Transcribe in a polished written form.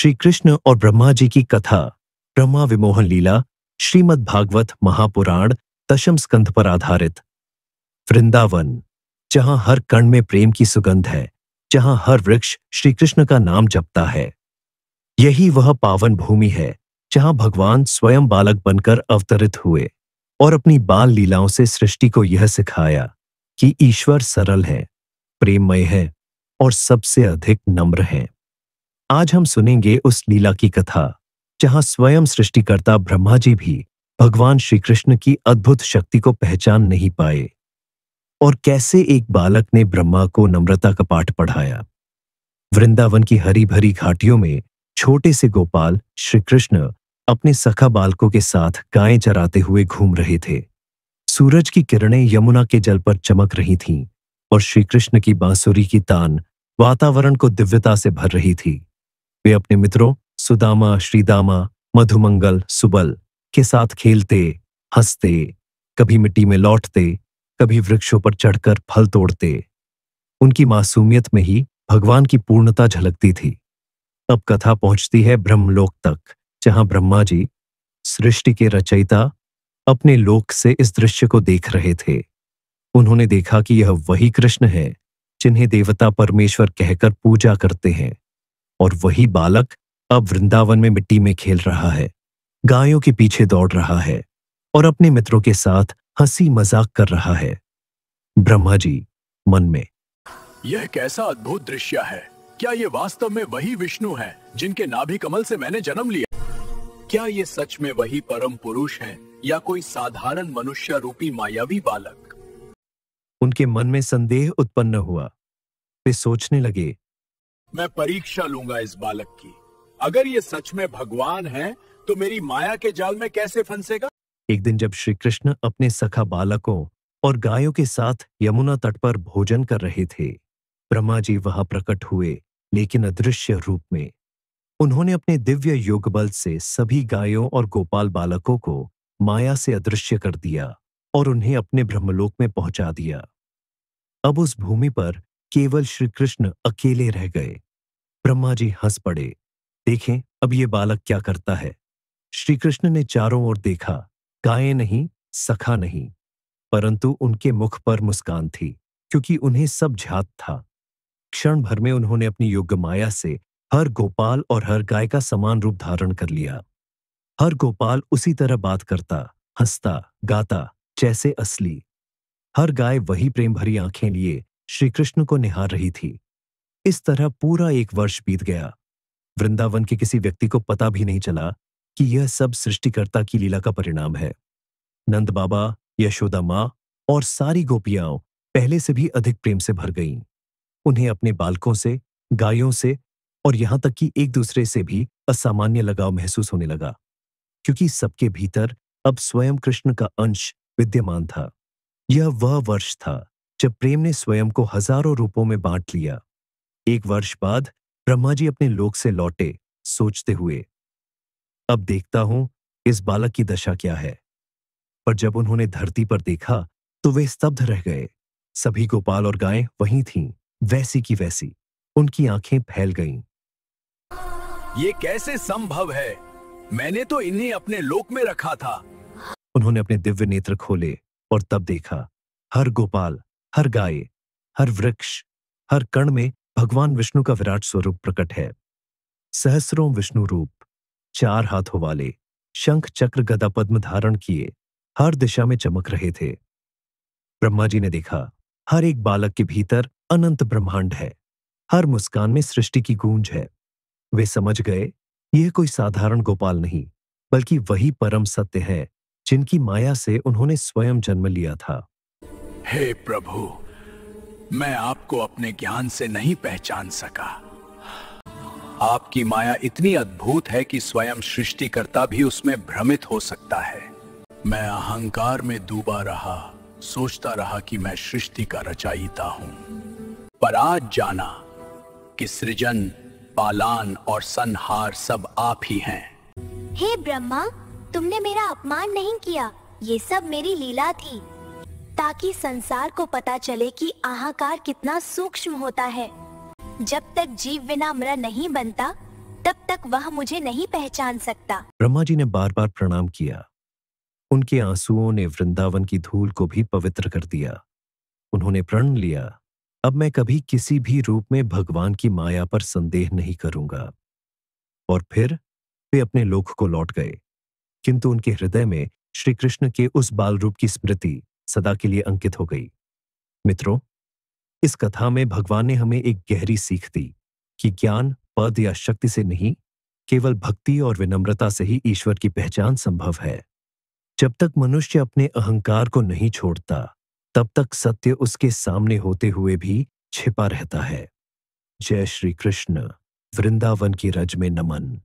श्री कृष्ण और ब्रह्मा जी की कथा। ब्रह्मा विमोहन लीला श्रीमद् भागवत महापुराण दशम स्कंध पर आधारित। वृंदावन, जहां हर कण में प्रेम की सुगंध है, जहां हर वृक्ष श्री कृष्ण का नाम जपता है, यही वह पावन भूमि है जहां भगवान स्वयं बालक बनकर अवतरित हुए और अपनी बाल लीलाओं से सृष्टि को यह सिखाया कि ईश्वर सरल है, प्रेममय है और सबसे अधिक नम्र है। आज हम सुनेंगे उस लीला की कथा जहां स्वयं सृष्टिकर्ता ब्रह्मा जी भी भगवान श्री कृष्ण की अद्भुत शक्ति को पहचान नहीं पाए और कैसे एक बालक ने ब्रह्मा को नम्रता का पाठ पढ़ाया। वृंदावन की हरी भरी घाटियों में छोटे से गोपाल श्री कृष्ण अपने सखा बालकों के साथ गायें चराते हुए घूम रहे थे। सूरज की किरणें यमुना के जल पर चमक रही थीं और श्री कृष्ण की बांसुरी की तान वातावरण को दिव्यता से भर रही थी। वे अपने मित्रों सुदामा, श्रीदामा, मधुमंगल, सुबल के साथ खेलते, हंसते, कभी मिट्टी में लौटते, कभी वृक्षों पर चढ़कर फल तोड़ते। उनकी मासूमियत में ही भगवान की पूर्णता झलकती थी। अब कथा पहुंचती है ब्रह्मलोक तक, जहां ब्रह्मा जी, सृष्टि के रचयिता, अपने लोक से इस दृश्य को देख रहे थे। उन्होंने देखा कि यह वही कृष्ण है जिन्हें देवता परमेश्वर कहकर पूजा करते हैं, और वही बालक अब वृंदावन में मिट्टी में खेल रहा है, गायों के पीछे दौड़ रहा है और अपने मित्रों के साथ हंसी मजाक कर रहा है। ब्रह्मा जी मन में, यह कैसा अद्भुत दृश्य है। क्या ये वास्तव में वही विष्णु है जिनके नाभि कमल से मैंने जन्म लिया? क्या ये सच में वही परम पुरुष है या कोई साधारण मनुष्य रूपी मायावी बालक? उनके मन में संदेह उत्पन्न हुआ। वे सोचने लगे, मैं परीक्षा लूंगा इस बालक की। अगर ये सच में भगवान है तो मेरी माया के जाल में कैसे फंसेगा? एक दिन जब श्री कृष्ण अपने सखा बालकों और गायों के साथ यमुना तट पर भोजन कर रहे थे, ब्रह्मा जी वहां प्रकट हुए, लेकिन अदृश्य रूप में। उन्होंने अपने दिव्य योग बल से सभी गायों और गोपाल बालकों को माया से अदृश्य कर दिया और उन्हें अपने ब्रह्मलोक में पहुंचा दिया। अब उस भूमि पर केवल श्री कृष्ण अकेले रह गए। ब्रह्मा जी हंस पड़े। देखें अब ये बालक क्या करता है। श्री कृष्ण ने चारों ओर देखा। गायें नहीं, सखा नहीं, परंतु उनके मुख पर मुस्कान थी, क्योंकि उन्हें सब ज्ञात था। क्षण भर में उन्होंने अपनी योग्य माया से हर गोपाल और हर गाय का समान रूप धारण कर लिया। हर गोपाल उसी तरह बात करता, हंसता, गाता जैसे असली। हर गाय वही प्रेम भरी आंखें लिए श्री कृष्ण को निहार रही थी। इस तरह पूरा 1 वर्ष बीत गया। वृंदावन के किसी व्यक्ति को पता भी नहीं चला कि यह सब सृष्टिकर्ता की लीला का परिणाम है। नंद बाबा, यशोदा माँ और सारी गोपियां पहले से भी अधिक प्रेम से भर गईं। उन्हें अपने बालकों से, गायों से और यहां तक कि एक दूसरे से भी असामान्य लगाव महसूस होने लगा, क्योंकि सबके भीतर अब स्वयं कृष्ण का अंश विद्यमान था। यह वह वर्ष था जब प्रेम ने स्वयं को हजारों रूपों में बांट लिया। 1 वर्ष बाद ब्रह्मा जी अपने लोक से लौटे, सोचते हुए, अब देखता हूं इस बालक की दशा क्या है। पर जब उन्होंने धरती पर देखा तो वे स्तब्ध रह गए। सभी गोपाल और गायें वहीं थीं, वैसी की वैसी। उनकी आंखें फैल गईं। ये कैसे संभव है? मैंने तो इन्हें अपने लोक में रखा था। उन्होंने अपने दिव्य नेत्र खोले और तब देखा, हर गोपाल, हर गाय, हर वृक्ष, हर कण में भगवान विष्णु का विराट स्वरूप प्रकट है। सहस्रों विष्णु रूप, 4 हाथों वाले, शंख चक्र गदा पद्म धारण किए, हर दिशा में चमक रहे थे। ब्रह्मा जी ने देखा, हर एक बालक के भीतर अनंत ब्रह्मांड है। हर मुस्कान में सृष्टि की गूंज है। वे समझ गए, यह कोई साधारण गोपाल नहीं, बल्कि वही परम सत्य है जिनकी माया से उन्होंने स्वयं जन्म लिया था। हे प्रभु, मैं आपको अपने ज्ञान से नहीं पहचान सका। आपकी माया इतनी अद्भुत है कि स्वयं सृष्टिकर्ता भी उसमें भ्रमित हो सकता है। मैं अहंकार में डूबा रहा, सोचता रहा कि मैं सृष्टि का रचयिता हूं। पर आज जाना कि सृजन, पालन और संहार सब आप ही हैं। हे ब्रह्मा, तुमने मेरा अपमान नहीं किया। ये सब मेरी लीला थी, ताकि संसार को पता चले कि अहंकार कितना सूक्ष्म होता है। जब तक जीव विनम्र नहीं बनता, तब तक वह मुझे नहीं पहचान सकता। ब्रह्मा जी ने बार बार प्रणाम किया। उनके आंसुओं ने वृंदावन की धूल को भी पवित्र कर दिया। उन्होंने प्रण लिया, अब मैं कभी किसी भी रूप में भगवान की माया पर संदेह नहीं करूंगा। और फिर वे अपने लोक को लौट गए, किंतु उनके हृदय में श्री कृष्ण के उस बाल रूप की स्मृति सदा के लिए अंकित हो गई। मित्रों, इस कथा में भगवान ने हमें एक गहरी सीख दी कि ज्ञान, पद या शक्ति से नहीं, केवल भक्ति और विनम्रता से ही ईश्वर की पहचान संभव है। जब तक मनुष्य अपने अहंकार को नहीं छोड़ता, तब तक सत्य उसके सामने होते हुए भी छिपा रहता है। जय श्री कृष्ण। वृंदावन की रज में नमन।